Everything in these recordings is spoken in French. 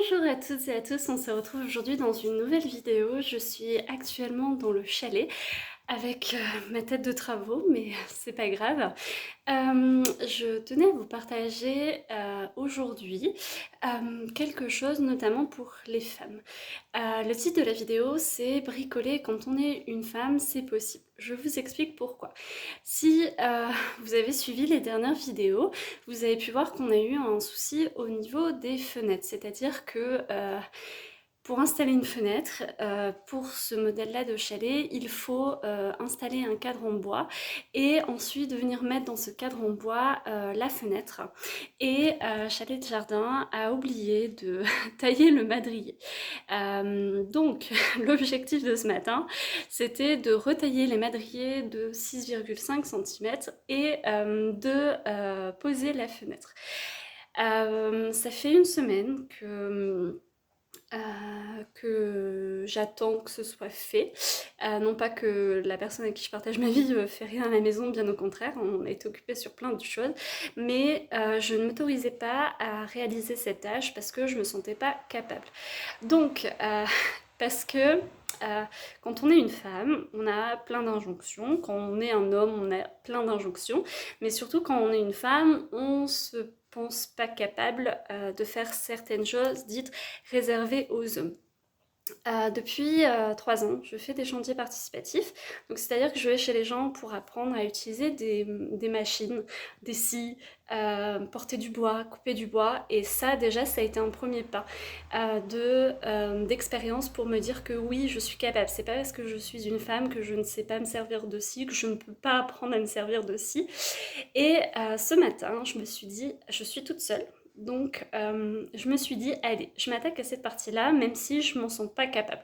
Bonjour à toutes et à tous, on se retrouve aujourd'hui dans une nouvelle vidéo. Je suis actuellement dans le chalet avec ma tête de travaux, mais c'est pas grave. Je tenais à vous partager aujourd'hui quelque chose notamment pour les femmes. Le titre de la vidéo c'est bricoler quand on est une femme, c'est possible. Je vous explique pourquoi. Si vous avez suivi les dernières vidéos, vous avez pu voir qu'on a eu un souci au niveau des fenêtres, c'est-à-dire que pour installer une fenêtre, pour ce modèle-là de chalet, il faut installer un cadre en bois et ensuite venir mettre dans ce cadre en bois la fenêtre. Et Chalet de Jardin a oublié de tailler le madrier. Donc l'objectif de ce matin, c'était de retailler les madriers de 6,5 cm et de poser la fenêtre. Ça fait une semaine que j'attends que ce soit fait. Non pas que la personne avec qui je partage ma vie fait rien à la maison, bien au contraire, on a été occupé sur plein de choses, mais je ne m'autorisais pas à réaliser cette tâche parce que je me sentais pas capable. Donc, parce que quand on est une femme, on a plein d'injonctions, quand on est un homme, on a plein d'injonctions, mais surtout quand on est une femme, on se pense pas capable de faire certaines choses dites réservées aux hommes. Depuis 3 ans, je fais des chantiers participatifs. Donc c'est-à-dire que je vais chez les gens pour apprendre à utiliser des machines, des scies, porter du bois, couper du bois. Et ça déjà, ça a été un premier pas d'expérience pour me dire que oui, je suis capable. C'est pas parce que je suis une femme que je ne sais pas me servir de scie, que je ne peux pas apprendre à me servir de scie. Et ce matin, je me suis dit, je suis toute seule. Donc je me suis dit, allez, je m'attaque à cette partie-là, même si je m'en sens pas capable.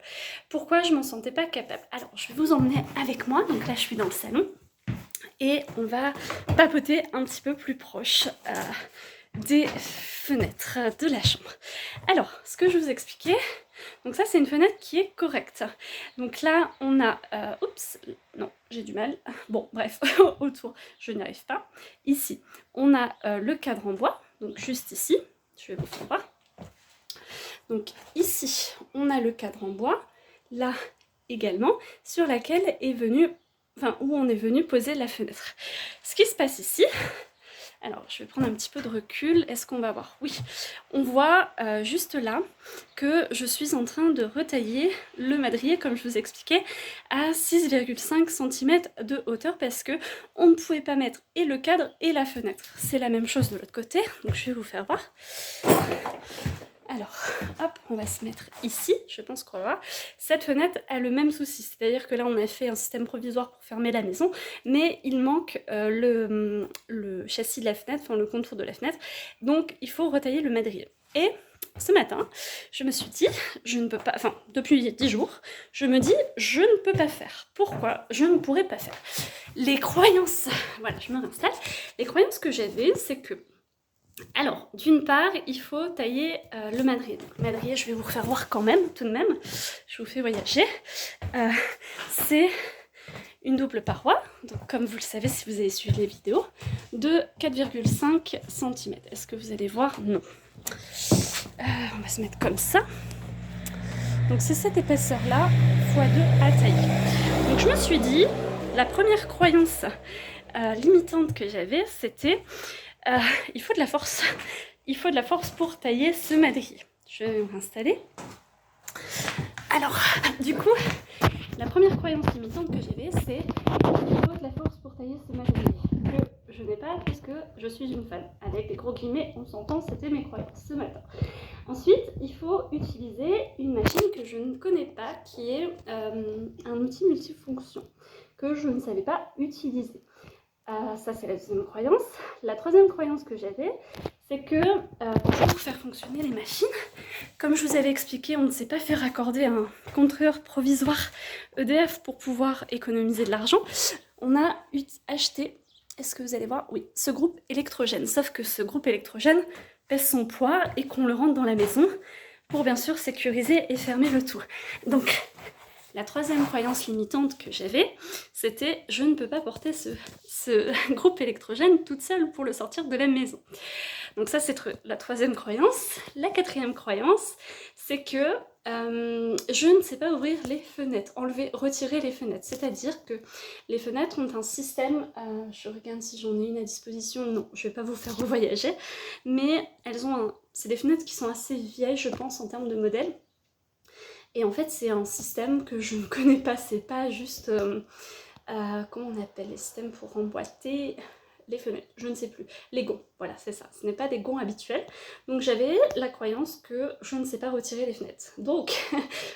Pourquoi je m'en sentais pas capable? Alors, je vais vous emmener avec moi. Donc là, je suis dans le salon. Et on va papoter un petit peu plus proche des fenêtres de la chambre. Alors, ce que je vous expliquais, donc ça, c'est une fenêtre qui est correcte. Donc là, on a... oups, non, j'ai du mal. Bon, bref, autour, je n'y arrive pas. Ici, on a le cadre en bois. Donc juste ici, je vais vous faire voir. Donc ici, on a le cadre en bois, là également, sur laquelle est venu, enfin où on est venu poser la fenêtre. Ce qui se passe ici, alors je vais prendre un petit peu de recul, est-ce qu'on va voir? Oui, on voit juste là que je suis en train de retailler le madrier, comme je vous expliquais, à 6,5 cm de hauteur parce que on ne pouvait pas mettre et le cadre et la fenêtre. C'est la même chose de l'autre côté, donc je vais vous faire voir. Alors, hop, on va se mettre ici, je pense qu'on va voir. Cette fenêtre a le même souci, c'est-à-dire que là on a fait un système provisoire pour fermer la maison, mais il manque le châssis de la fenêtre, enfin le contour de la fenêtre, donc il faut retailler le madrier. Et ce matin, je me suis dit, je ne peux pas, enfin depuis 10 jours, je me dis, je ne peux pas faire. Pourquoi je ne pourrais pas faire? Les croyances, voilà, je me réinstalle, les croyances que j'avais, c'est que alors, d'une part, il faut tailler le madrier. Donc, le madrier, je vais vous refaire voir quand même, tout de même. Je vous fais voyager. C'est une double paroi, donc comme vous le savez si vous avez suivi les vidéos, de 4,5 cm. Est-ce que vous allez voir? Non. On va se mettre comme ça. Donc c'est cette épaisseur-là, x2 à tailler. Donc je me suis dit, la première croyance limitante que j'avais, c'était... il faut de la force. Il faut de la force pour tailler ce madrier. Je vais m'installer. Alors, du coup, la première croyance limitante que j'avais, c'est il faut de la force pour tailler ce madrier. Que je n'ai pas puisque je suis une femme. Avec des gros guillemets, on s'entend, c'était mes croyances ce matin. Ensuite, il faut utiliser une machine que je ne connais pas, qui est un outil multifonction, que je ne savais pas utiliser. Ça, c'est la deuxième croyance. La troisième croyance que j'avais, c'est que pour faire fonctionner les machines, comme je vous avais expliqué, on ne sait pas faire raccorder un compteur provisoire EDF pour pouvoir économiser de l'argent. On a acheté, est-ce que vous allez voir? Oui, ce groupe électrogène. Sauf que ce groupe électrogène pèse son poids et qu'on le rentre dans la maison pour bien sûr sécuriser et fermer le tout. Donc, La troisième croyance limitante que j'avais, c'était je ne peux pas porter ce groupe électrogène toute seule pour le sortir de la maison. Donc ça c'est la troisième croyance. La quatrième croyance, c'est que je ne sais pas ouvrir les fenêtres, retirer les fenêtres. C'est-à-dire que les fenêtres ont un système, je regarde si j'en ai une à disposition, non, je ne vais pas vous faire revoyager, mais c'est des fenêtres qui sont assez vieilles je pense en termes de modèle. Et en fait, c'est un système que je ne connais pas, c'est pas juste, comment on appelle les systèmes pour emboîter les fenêtres, je ne sais plus, les gonds, voilà, c'est ça, ce n'est pas des gonds habituels. Donc j'avais la croyance que je ne sais pas retirer les fenêtres. Donc,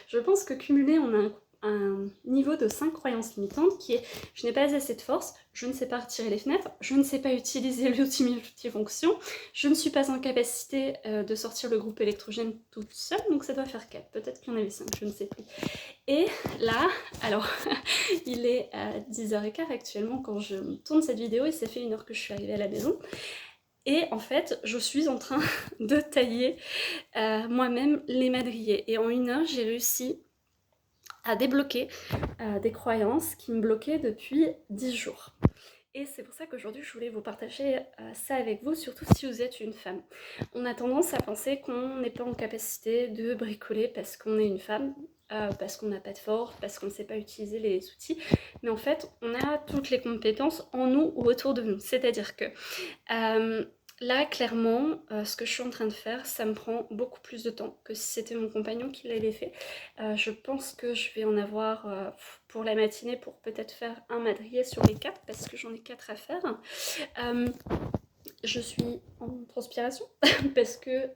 je pense que cumulé, on a un niveau de 5 croyances limitantes qui est je n'ai pas assez de force, je ne sais pas retirer les fenêtres, je ne sais pas utiliser l'outil multifonction, je ne suis pas en capacité de sortir le groupe électrogène toute seule, donc ça doit faire 4, peut-être qu'il y en avait 5, je ne sais plus. Et là, alors, il est à 10h15 actuellement quand je tourne cette vidéo et ça fait 1 heure que je suis arrivée à la maison. Et en fait, je suis en train de tailler moi-même les madriers. Et en 1 heure, j'ai réussi à débloquer des croyances qui me bloquaient depuis 10 jours. Et c'est pour ça qu'aujourd'hui je voulais vous partager ça avec vous, surtout si vous êtes une femme. On a tendance à penser qu'on n'est pas en capacité de bricoler parce qu'on est une femme, parce qu'on n'a pas de force, parce qu'on ne sait pas utiliser les outils. Mais en fait, on a toutes les compétences en nous ou autour de nous. C'est-à-dire que là, clairement, ce que je suis en train de faire, ça me prend beaucoup plus de temps que si c'était mon compagnon qui l'avait fait. Je pense que je vais en avoir pour la matinée pour peut-être faire un madrier sur les 4 parce que j'en ai 4 à faire. Je suis en transpiration parce que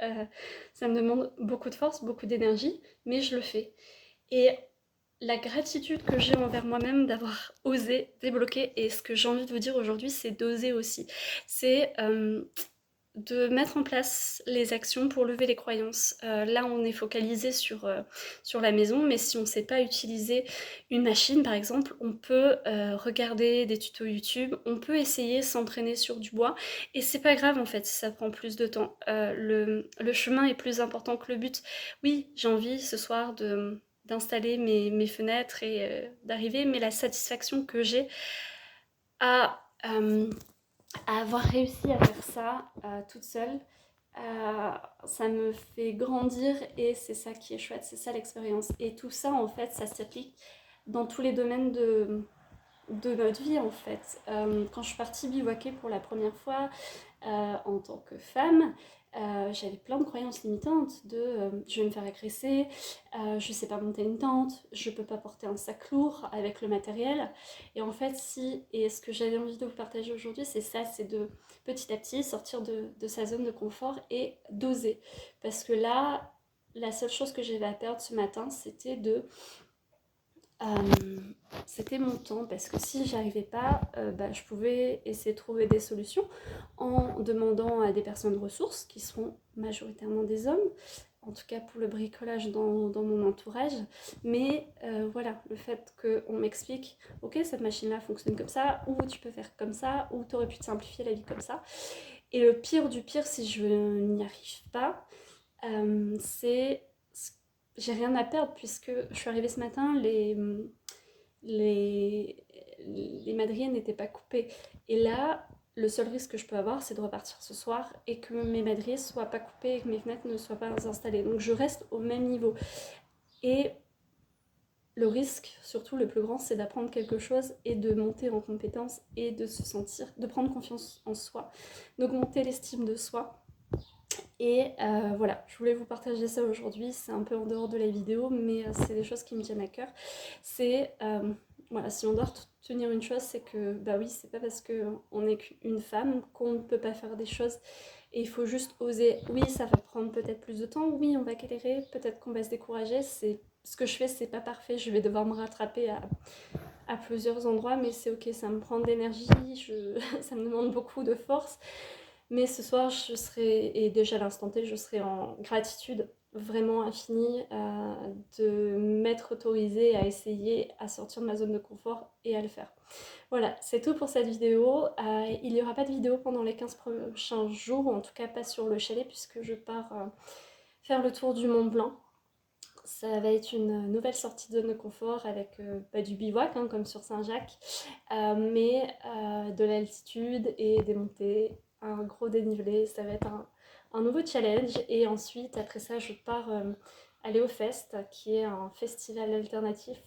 ça me demande beaucoup de force, beaucoup d'énergie, mais je le fais. Et la gratitude que j'ai envers moi-même d'avoir osé débloquer, et ce que j'ai envie de vous dire aujourd'hui, c'est d'oser aussi. C'est de mettre en place les actions pour lever les croyances. Là, on est focalisé sur la maison, mais si on ne sait pas utiliser une machine, par exemple, on peut regarder des tutos YouTube, on peut essayer s'entraîner sur du bois, et c'est pas grave en fait si ça prend plus de temps. Le chemin est plus important que le but. Oui, j'ai envie ce soir d'installer mes fenêtres et d'arriver, mais la satisfaction que j'ai à avoir réussi à faire ça toute seule, ça me fait grandir et c'est ça qui est chouette, c'est ça l'expérience. Et tout ça, en fait, ça s'applique dans tous les domaines de notre vie, en fait. Quand je suis partie bivouaquer pour la première fois en tant que femme, j'avais plein de croyances limitantes de je vais me faire agresser, je sais pas monter une tente, je peux pas porter un sac lourd avec le matériel. Et en fait, et ce que j'avais envie de vous partager aujourd'hui, c'est ça, c'est de petit à petit sortir de sa zone de confort et d'oser. Parce que là, la seule chose que j'avais à perdre ce matin, c'était c'était mon temps, parce que si j'arrivais pas, je pouvais essayer de trouver des solutions en demandant à des personnes ressources qui seront majoritairement des hommes, en tout cas pour le bricolage dans mon entourage. Mais voilà, le fait qu'on m'explique ok, cette machine là fonctionne comme ça, ou tu peux faire comme ça, ou tu aurais pu te simplifier la vie comme ça. Et le pire du pire, si je n'y arrive pas, c'est j'ai rien à perdre puisque je suis arrivée ce matin, les madriers n'étaient pas coupés. Et là, le seul risque que je peux avoir, c'est de repartir ce soir et que mes madriers ne soient pas coupés et que mes fenêtres ne soient pas installées. Donc je reste au même niveau. Et le risque, surtout le plus grand, c'est d'apprendre quelque chose et de monter en compétence et de se sentir, de prendre confiance en soi, d'augmenter l'estime de soi. Et voilà, je voulais vous partager ça aujourd'hui, c'est un peu en dehors de la vidéo, mais c'est des choses qui me tiennent à cœur. C'est, voilà, si on doit retenir une chose, c'est que, bah oui, c'est pas parce qu'on n'est qu'une femme qu'on ne peut pas faire des choses, et il faut juste oser. Oui, ça va prendre peut-être plus de temps, oui, on va galérer, peut-être qu'on va se décourager, ce que je fais, c'est pas parfait, je vais devoir me rattraper à plusieurs endroits, mais c'est ok, ça me prend de l'énergie, ça me demande beaucoup de force. Mais ce soir, et déjà à l'instant T, je serai en gratitude vraiment infinie de m'être autorisée à essayer à sortir de ma zone de confort et à le faire. Voilà, c'est tout pour cette vidéo. Il n'y aura pas de vidéo pendant les 15 prochains jours, ou en tout cas pas sur le chalet, puisque je pars faire le tour du Mont Blanc. ça va être une nouvelle sortie de zone de confort avec du bivouac, hein, comme sur Saint-Jacques, mais de l'altitude et des montées, un gros dénivelé. Ça va être un nouveau challenge. Et ensuite, après ça, je pars à l'EoFest, qui est un festival alternatif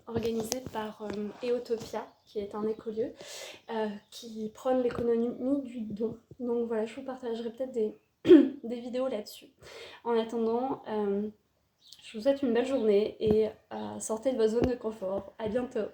organisé par Eotopia, qui est un écolieu qui prône l'économie du don. Donc voilà, je vous partagerai peut-être des vidéos là-dessus. En attendant, je vous souhaite une belle journée et sortez de votre zone de confort. À bientôt.